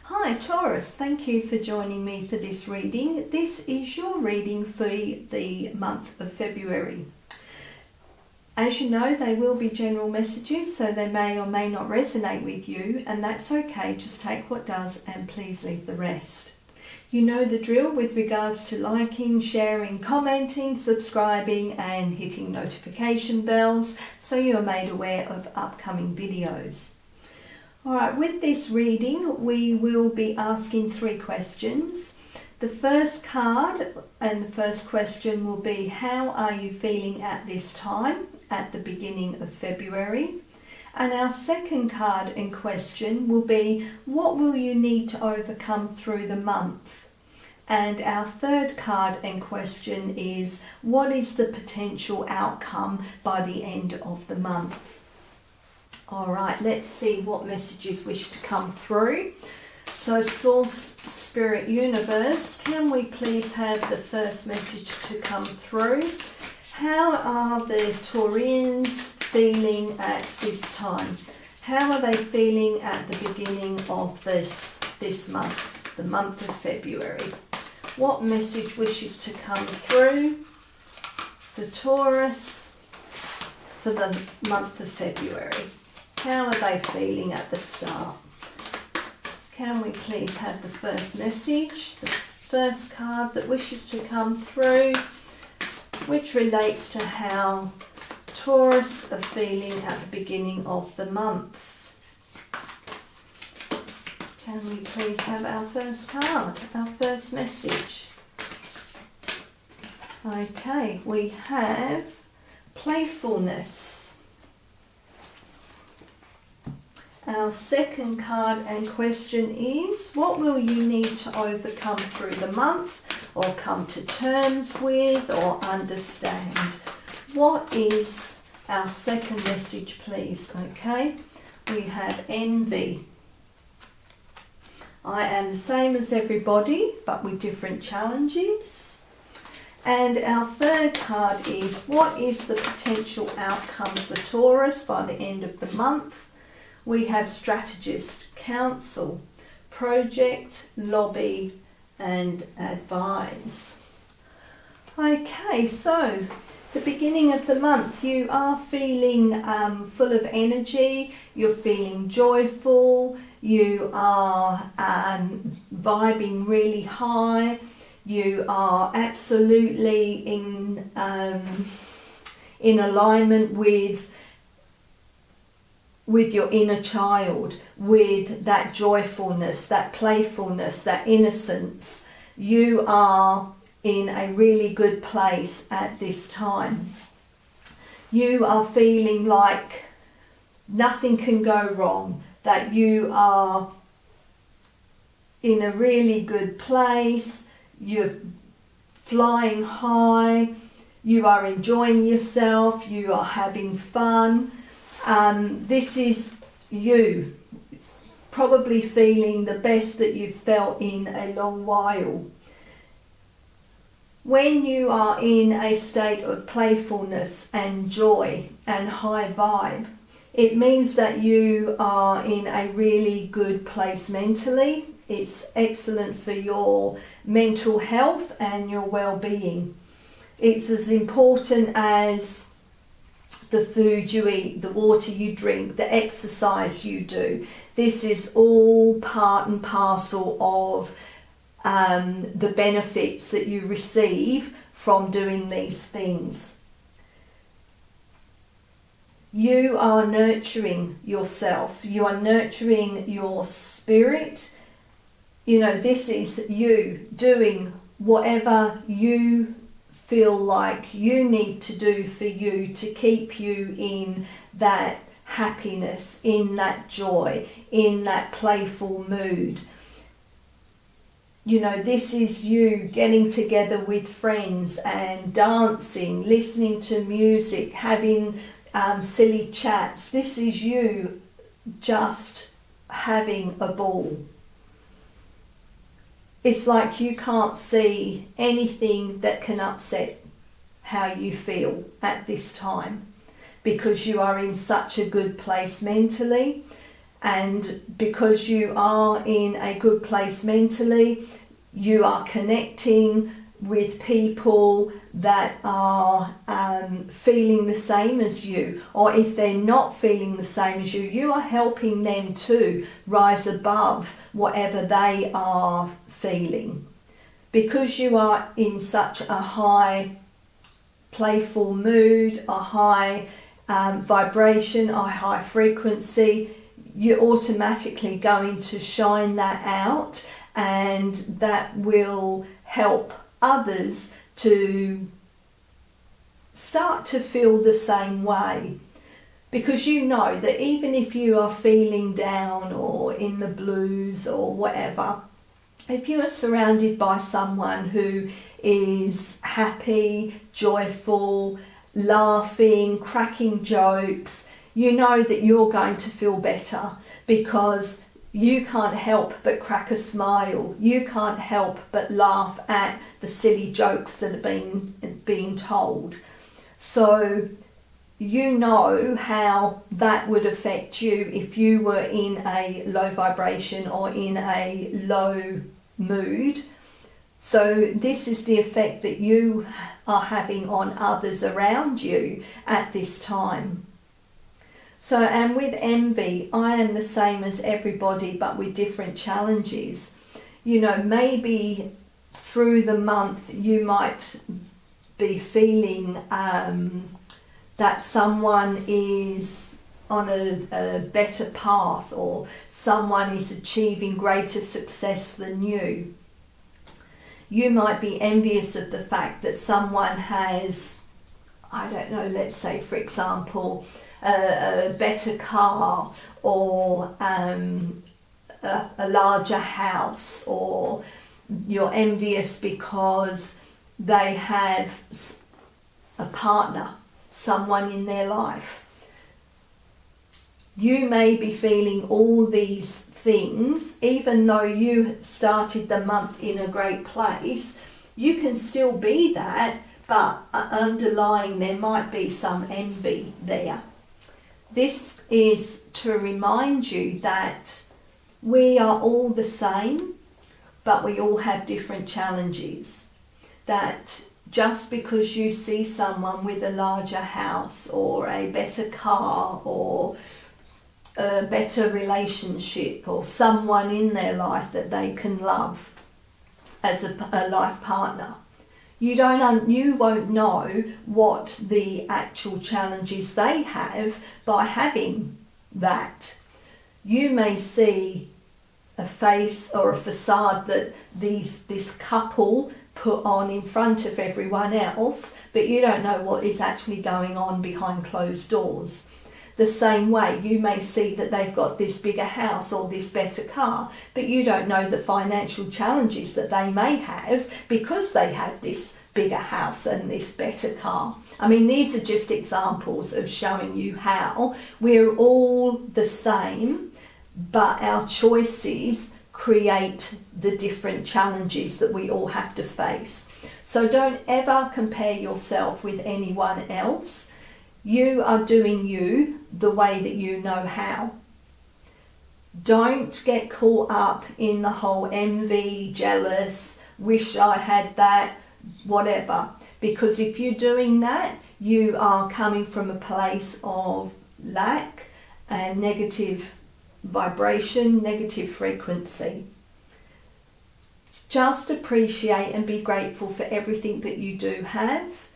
Hi Taurus, thank you for joining me for this reading. This is your reading for the month of February. As you know, they will be general messages, so they may or may not resonate with you, and that's okay. Just take what does and please leave the rest. You know the drill with regards to liking, sharing, commenting, subscribing and hitting notification bells so you are made aware of upcoming videos. Alright, with this reading we will be asking 3 questions. The first card and the first question will be, how are you feeling at this time, at the beginning of February? And our second card and question will be, what will you need to overcome through the month? And our third card and question is, what is the potential outcome by the end of the month? Alright, let's see what messages wish to come through. So Source, Spirit, Universe, can we please have the first message to come through? How are the Taurians feeling at this time? How are they feeling at the beginning of this month, the month of February? What message wishes to come through for Taurus for the month of February? How are they feeling at the start? Can we please have the first message, the first card that wishes to come through, which relates to how Taurus are feeling at the beginning of the month? Can we please have our first card, our first message? Okay, we have Playfulness. Our second card and question is, what will you need to overcome through the month or come to terms with or understand? What is our second message, please? Okay, we have envy. I am the same as everybody, but with different challenges. And our third card is, what is the potential outcome for Taurus by the end of the month? We have strategist, counsel, project, lobby and advise. Okay, so the beginning of the month, you are feeling full of energy, you're feeling joyful, you are vibing really high, you are absolutely in alignment with your inner child, with that joyfulness, that playfulness, that innocence. You are in a really good place at this time. You are feeling like nothing can go wrong, that you are in a really good place, you're flying high, you are enjoying yourself, you are having fun. This is you probably feeling the best that you've felt in a long while. When you are in a state of playfulness and joy and high vibe, it means that you are in a really good place mentally. It's excellent for your mental health and your well-being. It's as important as the food you eat, the water you drink, the exercise you do. This is all part and parcel of the benefits that you receive from doing these things. You are nurturing yourself. You are nurturing your spirit. You know, this is you doing whatever you feel like you need to do for you to keep you in that happiness, in that joy, in that playful mood. You know, this is you getting together with friends and dancing, listening to music, having silly chats. This is you just having a ball. It's like you can't see anything that can upset how you feel at this time, because you are in such a good place mentally and because you are in a good place mentally, you are connecting with people that are feeling the same as you, or if they're not feeling the same as you, you are helping them to rise above whatever they are feeling. Because you are in such a high playful mood, a high vibration, a high frequency, you're automatically going to shine that out, and that will help others to start to feel the same way. Because you know that even if you are feeling down or in the blues or whatever, if you are surrounded by someone who is happy, joyful, laughing, cracking jokes, you know that you're going to feel better, because you can't help but crack a smile. You can't help but laugh at the silly jokes that are being told. So you know how that would affect you if you were in a low vibration or in a low mood. So this is the effect that you are having on others around you at this time. So, and with envy, I am the same as everybody, but with different challenges. You know, maybe through the month you might be feeling that someone is on a better path, or someone is achieving greater success than you. You might be envious of the fact that someone has, I don't know, let's say for example, a better car, or a larger house, or you're envious because they have a partner, someone in their life. You may be feeling all these things, even though you started the month in a great place. You can still be that, but underlying there might be some envy there. This is to remind you that we are all the same, but we all have different challenges. That just because you see someone with a larger house, or a better car, or a better relationship, or someone in their life that they can love as a life partner, you won't know what the actual challenges they have by having that. You may see a face or a facade that this couple put on in front of everyone else, but you don't know what is actually going on behind closed doors. The same way, you may see that they've got this bigger house or this better car, but you don't know the financial challenges that they may have because they have this bigger house and this better car. I mean, these are just examples of showing you how we're all the same, but our choices create the different challenges that we all have to face. So don't ever compare yourself with anyone else. You are doing you the way that you know how. Don't get caught up in the whole envy, jealous, wish I had that, whatever. Because if you're doing that, you are coming from a place of lack and negative vibration, negative frequency. Just appreciate and be grateful for everything that you do have.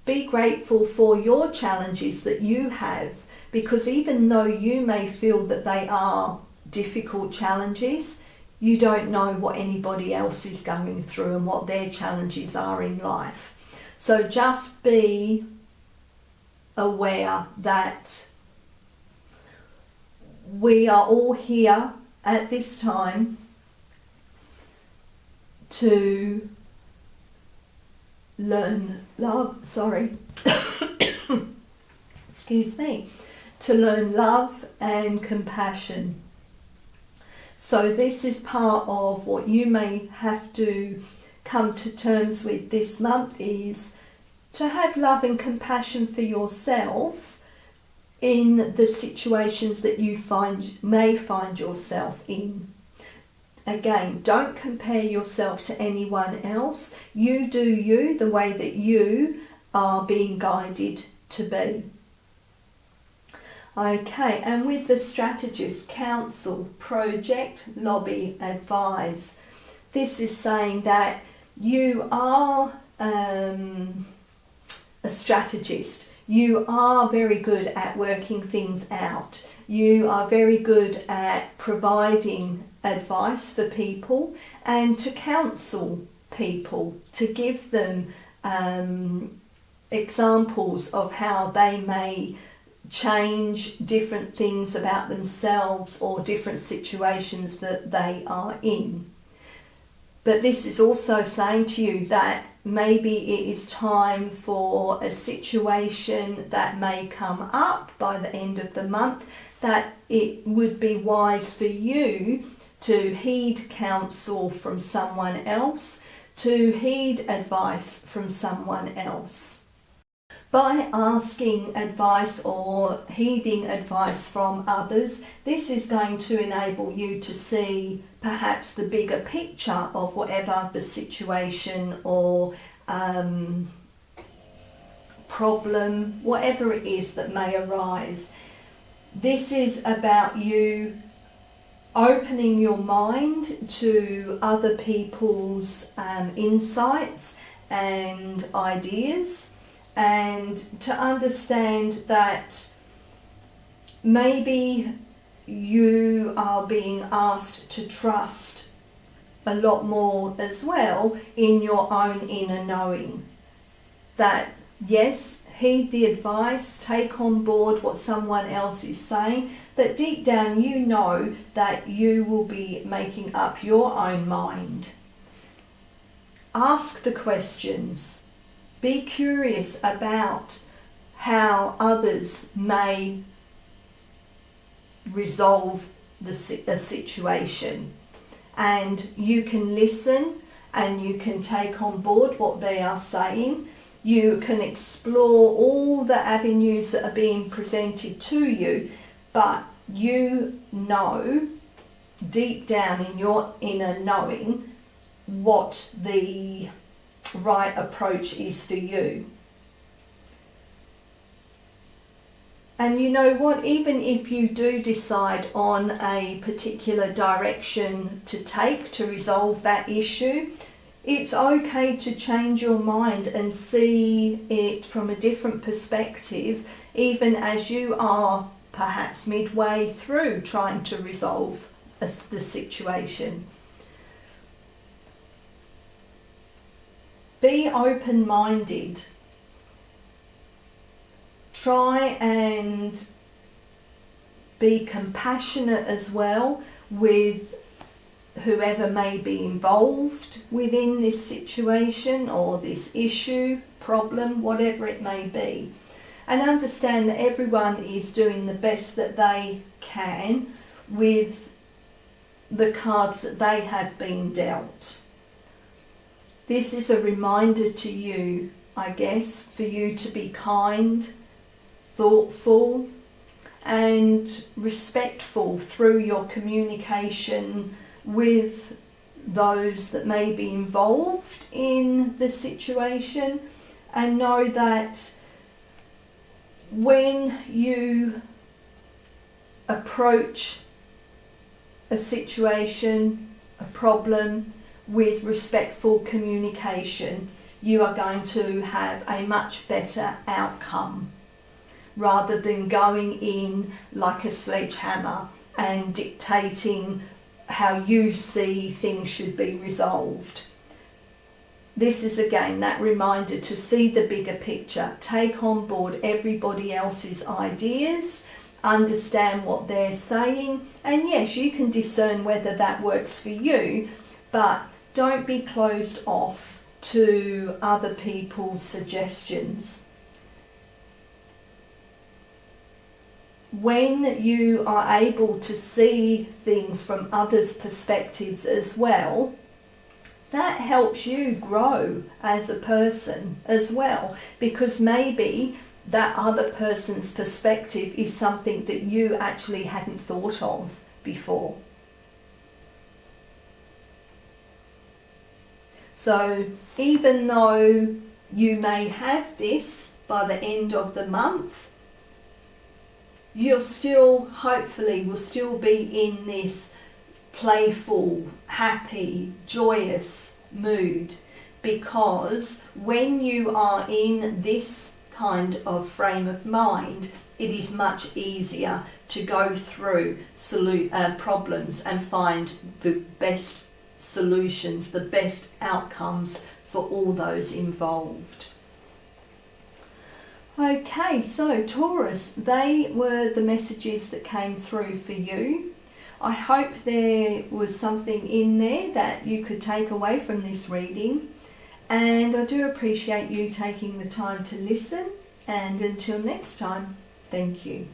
Be grateful for your challenges that you have, because even though you may feel that they are difficult challenges, you don't know what anybody else is going through and what their challenges are in life. So just be aware that we are all here at this time to learn love, excuse me, to learn love and compassion. So this is part of what you may have to come to terms with this month, is to have love and compassion for yourself, in the situations that you may find yourself in. Again, don't compare yourself to anyone else. You do you the way that you are being guided to be. Okay, and with the strategist, counsel, project, lobby, advise. This is saying that you are a strategist. You are very good at working things out. You are very good at providing advice for people and to counsel people, to give them examples of how they may change different things about themselves or different situations that they are in. But this is also saying to you that maybe it is time for a situation that may come up by the end of the month, that it would be wise for you to heed counsel from someone else, to heed advice from someone else. By asking advice or heeding advice from others, this is going to enable you to see perhaps the bigger picture of whatever the situation or problem, whatever it is that may arise. This is about you opening your mind to other people's insights and ideas, and to understand that maybe you are being asked to trust a lot more as well in your own inner knowing. That yes, heed the advice, take on board what someone else is saying, but deep down you know that you will be making up your own mind. Ask the questions. Be curious about how others may resolve a situation, and you can listen and you can take on board what they are saying. You can explore all the avenues that are being presented to you, but you know deep down in your inner knowing what the right approach is for you. And you know what, even if you do decide on a particular direction to take to resolve that issue, it's okay to change your mind and see it from a different perspective, even as you are perhaps midway through trying to resolve the situation. Be open-minded. Try and be compassionate as well with whoever may be involved within this situation or this issue, problem, whatever it may be. And understand that everyone is doing the best that they can with the cards that they have been dealt. This is a reminder to you, I guess, for you to be kind, thoughtful, and respectful through your communication with those that may be involved in the situation, and know that when you approach a situation, a problem, with respectful communication, you are going to have a much better outcome, rather than going in like a sledgehammer and dictating how you see things should be resolved. This is again that reminder to see the bigger picture, take on board everybody else's ideas, understand what they're saying, and yes, you can discern whether that works for you, but don't be closed off to other people's suggestions. When you are able to see things from others' perspectives as well, that helps you grow as a person as well, because maybe that other person's perspective is something that you actually hadn't thought of before. So even though you may have this by the end of the month, you'll still, hopefully, will still be in this playful, happy, joyous mood, because when you are in this kind of frame of mind, it is much easier to go through problems and find the best solutions, the best outcomes for all those involved. Okay, so Taurus, they were the messages that came through for you. I hope there was something in there that you could take away from this reading, and I do appreciate you taking the time to listen, and until next time, thank you.